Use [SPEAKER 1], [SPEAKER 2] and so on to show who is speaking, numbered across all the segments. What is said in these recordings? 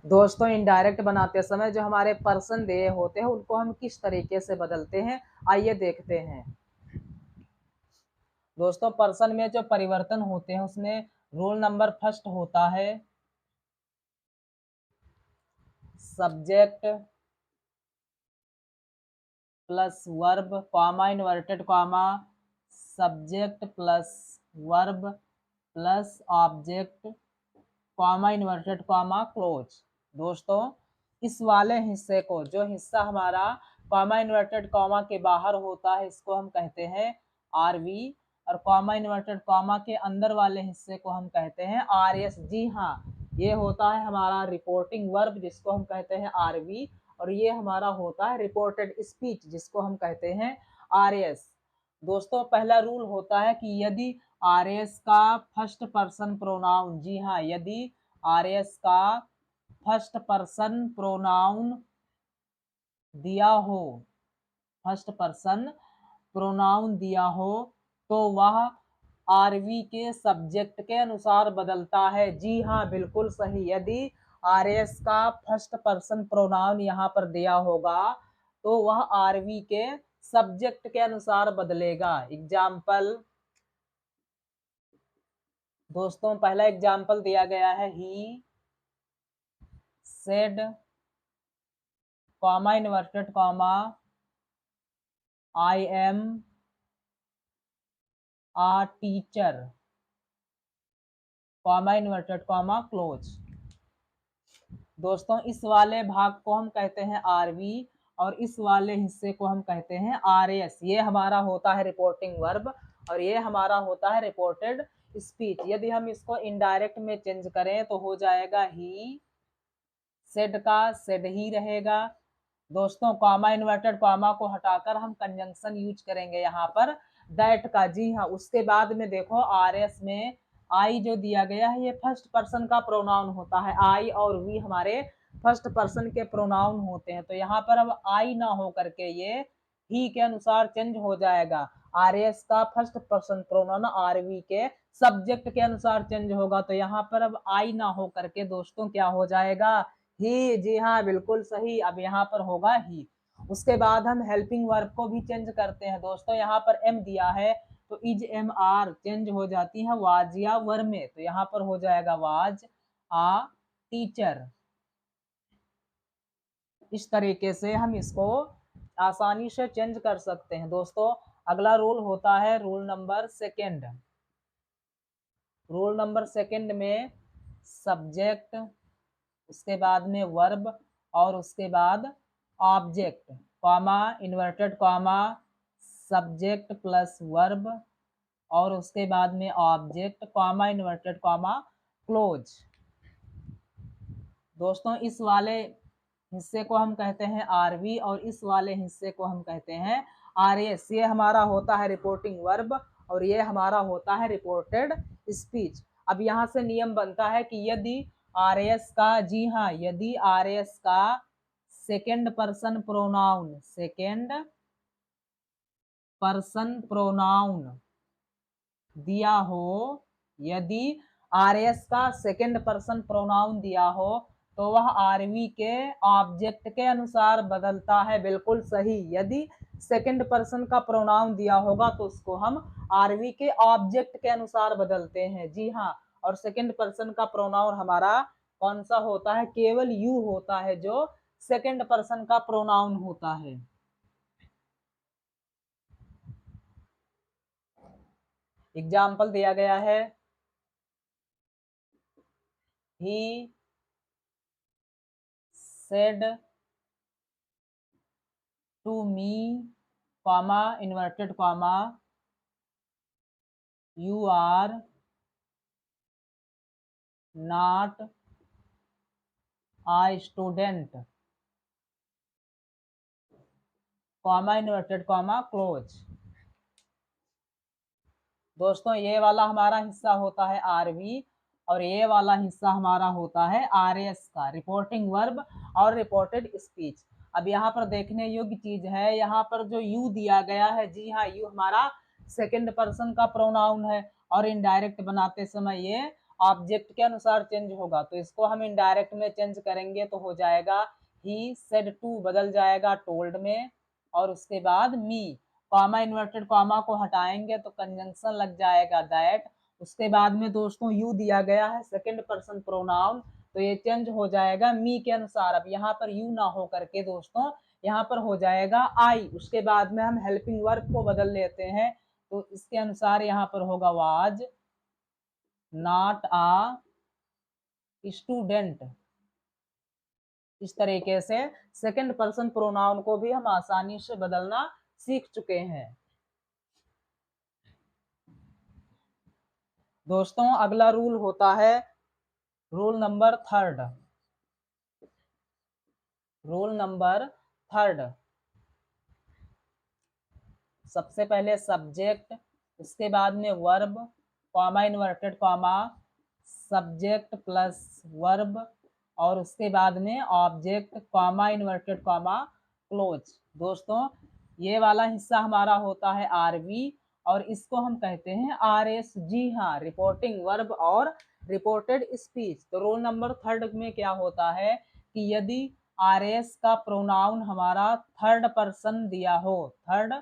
[SPEAKER 1] दोस्तों इनडायरेक्ट बनाते समय जो हमारे पर्सन दिए होते हैं उनको हम किस तरीके से बदलते हैं, आइए देखते हैं। दोस्तों पर्सन में जो परिवर्तन होते हैं उसमें रूल नंबर फर्स्ट होता है subject plus verb comma inverted comma subject plus verb plus object comma inverted comma close. दोस्तों इस वाले हिस्से को, जो हिस्सा हमारा कॉमा इन्वर्टेड कॉमा के बाहर होता है, इसको हम कहते हैं आरवी, और कॉमा इन्वर्टेड कॉमा के अंदर वाले हिस्से को हम कहते हैं आरएस। जी हाँ, ये होता है हमारा रिपोर्टिंग वर्ब जिसको हम कहते हैं आरवी, और ये हमारा होता है रिपोर्टेड स्पीच जिसको हम कहते हैं आरएस। दोस्तों पहला रूल होता है कि यदि आरएस का फर्स्ट पर्सन प्रोनाउन, जी हाँ, यदि आरएस का फर्स्ट पर्सन प्रोनाउन दिया हो, फर्स्ट पर्सन प्रोनाउन दिया हो, तो वह आरवी के सब्जेक्ट के अनुसार बदलता है। जी हाँ, बिल्कुल सही। यदि आरएस का फर्स्ट पर्सन प्रोनाउन यहाँ पर दिया होगा तो वह आरवी के सब्जेक्ट के अनुसार बदलेगा। एग्जाम्पल, दोस्तों पहला एग्जाम्पल दिया गया है he said comma inverted comma I am a teacher comma inverted comma close. दोस्तों इस वाले भाग को हम कहते हैं आरवी और इस वाले हिस्से को हम कहते हैं आरएस। ये हमारा होता है रिपोर्टिंग वर्ब और ये हमारा होता है रिपोर्टेड स्पीच। यदि हम इसको इनडायरेक्ट में चेंज करें तो हो जाएगा ही सेड का सेड ही रहेगा। दोस्तों कॉमा इन्वर्टेड कॉमा को हटाकर हम कंजंक्शन यूज करेंगे यहाँ पर दैट का। जी हाँ, उसके बाद में देखो आरएस में आई जो दिया गया है ये फर्स्ट पर्सन का प्रोनाउन होता है। आई और वी हमारे फर्स्ट पर्सन के प्रोनाउन होते हैं, तो यहाँ पर अब आई ना हो करके ये ही के अनुसार चेंज हो जाएगा। आरएस का फर्स्ट पर्सन प्रोनाउन आरवी के सब्जेक्ट के अनुसार चेंज होगा, तो यहाँ पर अब आई ना हो करके दोस्तों क्या हो जाएगा, ही। जी हाँ, बिल्कुल सही। अब यहाँ पर होगा ही। उसके बाद हम हेल्पिंग वर्ब को भी चेंज करते हैं। दोस्तों यहाँ पर एम दिया है तो इज एम आर चेंज हो जाती है वाज या वर में, तो यहाँ पर हो जाएगा वाज आ टीचर। इस तरीके से हम इसको आसानी से चेंज कर सकते हैं। दोस्तों अगला रूल होता है rule number second. Rule number second में सब्जेक्ट, उसके बाद में वर्ब और उसके बाद object comma inverted comma subject plus verb और उसके बाद में object comma inverted comma close. दोस्तों इस वाले हिस्से को हम कहते हैं आरवी और इस वाले हिस्से को हम कहते हैं आरएस। ये हमारा होता है रिपोर्टिंग वर्ब और ये हमारा होता है रिपोर्टेड स्पीच। अब यहाँ से नियम बनता है कि यदि आरएस का, जी हाँ, यदि आरएस का second person pronoun, second person pronoun दिया हो, यदि आरएस का सेकेंड पर्सन प्रोनाउन दिया हो तो वह आरवी के ऑब्जेक्ट के अनुसार बदलता है। बिल्कुल सही। यदि सेकेंड पर्सन का प्रोनाउन दिया होगा तो उसको हम आरवी के ऑब्जेक्ट के अनुसार बदलते हैं। जी हाँ, और सेकेंड पर्सन का प्रोनाउन हमारा कौन सा होता है, केवल यू होता है जो सेकेंड पर्सन का प्रोनाउन होता है। एग्जाम्पल दिया गया है ही said to me comma inverted comma you are not a student comma inverted comma close। दोस्तों ये वाला हमारा हिस्सा होता है आरवी और ये वाला हिस्सा हमारा होता है आरएस का, रिपोर्टिंग वर्ब और रिपोर्टेड स्पीच। अब यहाँ पर देखने योग्य चीज है, यहाँ पर जो यू दिया गया है, जी हाँ, यू हमारा सेकेंड पर्सन का प्रोनाउन है और इनडायरेक्ट बनाते समय ये ऑब्जेक्ट के अनुसार चेंज होगा, तो इसको हम इनडायरेक्ट में चेंज करेंगे तो हो जाएगा ही सेड टू बदल जाएगा टोल्ड में, और उसके बाद मी, कॉमा इन्वर्टेड कॉमा को हटाएंगे तो कंजंक्शन लग जाएगा दैट। उसके बाद में दोस्तों यू दिया गया है सेकंड पर्सन प्रोनाउन, तो ये चेंज हो जाएगा मी के अनुसार। अब यहाँ पर यू ना हो करके दोस्तों यहाँ पर हो जाएगा आई। उसके बाद में हम हेल्पिंग वर्ब को बदल लेते हैं, तो इसके अनुसार यहाँ पर होगा वाज नॉट आ स्टूडेंट। इस तरीके से सेकंड पर्सन प्रोनाउन को भी हम आसानी से बदलना सीख चुके हैं। दोस्तों अगला रूल होता है rule number third. Rule number third, सबसे पहले सब्जेक्ट, उसके बाद में verb, comma inverted comma, subject plus verb, और उसके बाद में object, comma inverted comma close. दोस्तों ये वाला हिस्सा हमारा होता है आरवी, और इसको हम कहते हैं आरएस। जी हाँ, रिपोर्टिंग वर्ब और रिपोर्टेड स्पीच। तो रूल नंबर थर्ड में क्या होता है कि यदि आरएस का प्रोनाउन हमारा थर्ड पर्सन दिया हो, थर्ड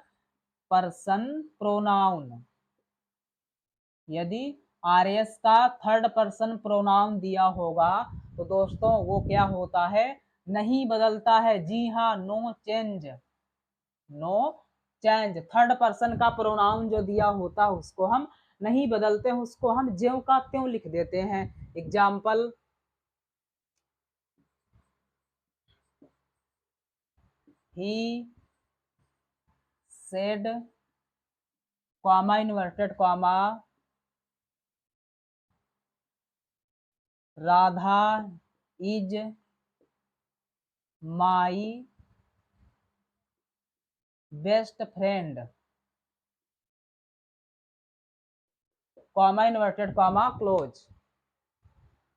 [SPEAKER 1] पर्सन प्रोनाउन, यदि आरएस का थर्ड पर्सन प्रोनाउन दिया होगा तो दोस्तों वो क्या होता है, नहीं बदलता है। जी हाँ, no change, no change. Third person का प्रोनाउन जो दिया होता है उसको हम नहीं बदलते हैं, उसको हम ज्यों का त्यों लिख देते हैं। Example, he said, comma inverted comma, Radha is my best friend, comma inverted comma close.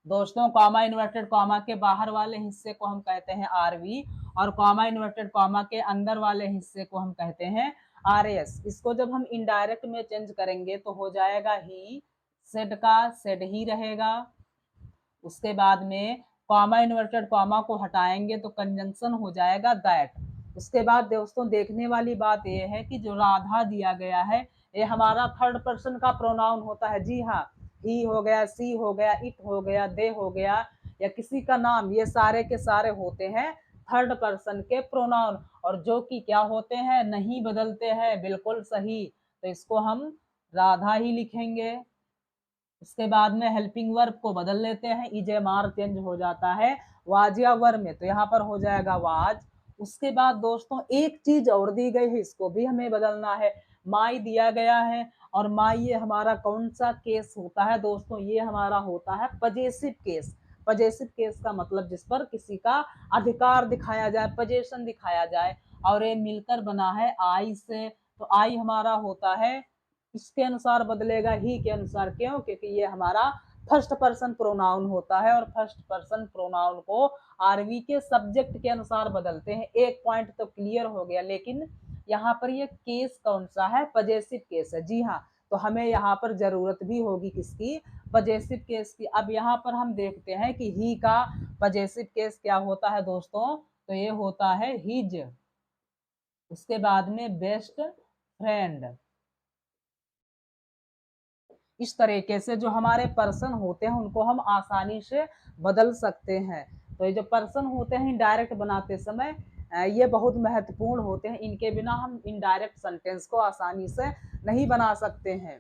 [SPEAKER 1] दोस्तों कॉमा इन्वर्टेड कॉमा के बाहर वाले हिस्से को हम कहते हैं आरवी, और कॉमा इन्वर्टेड कॉमा के अंदर वाले हिस्से को हम कहते हैं आरएस। इसको जब हम इनडायरेक्ट में चेंज करेंगे तो हो जाएगा ही सेड का सेड ही रहेगा। उसके बाद में कॉमा इन्वर्टेड कॉमा को हटाएंगे तो कंजंक्शन हो जाएगा दैट। उसके बाद दोस्तों देखने वाली बात यह है कि जो राधा दिया गया है ये हमारा थर्ड पर्सन का प्रोनाउन होता है। जी हाँ, ही हो गया, सी हो गया, इट हो गया, दे हो गया, या किसी का नाम, ये सारे के सारे होते हैं थर्ड पर्सन के प्रोनाउन, और जो कि क्या होते हैं, नहीं बदलते हैं। बिल्कुल सही, तो इसको हम राधा ही लिखेंगे। उसके बाद में हेल्पिंग वर्ब को बदल लेते हैं, इजेमार चेंज हो जाता है वाज या वर में, तो यहाँ पर हो जाएगा वाज। उसके बाद दोस्तों एक चीज और दी गई है, इसको भी हमें बदलना है। माई दिया गया है, और माई ये हमारा कौन सा केस होता है दोस्तों, ये हमारा होता है पजेसिव केस। पजेसिव केस का मतलब जिस पर किसी का अधिकार दिखाया जाए, पजेशन दिखाया जाए, और ये मिलकर बना है आई से, तो आई हमारा होता है इसके अनुसार बदलेगा, ही के अनुसार। क्यों? क्योंकि ये हमारा फर्स्ट पर्सन प्रोनाउन होता है, और फर्स्ट पर्सन प्रोनाउन को आरवी के सब्जेक्ट के अनुसार बदलते हैं। एक पॉइंट तो क्लियर हो गया, लेकिन यहाँ पर ये केस कौन सा है, पजेसिव केस है। जी हाँ, तो हमें यहाँ पर जरूरत भी होगी किसकी, पजेसिव केस की। अब यहाँ पर हम देखते हैं कि ही का पजेसिव केस क्या होता है दोस्तों, तो ये होता है हिज। उसके बाद में बेस्ट फ्रेंड। इस तरीके से जो हमारे पर्सन होते हैं उनको हम आसानी से बदल सकते हैं। तो ये जो पर्सन होते हैं इनडायरेक्ट बनाते समय ये बहुत महत्वपूर्ण होते हैं, इनके बिना हम इनडायरेक्ट सेंटेंस को आसानी से नहीं बना सकते हैं।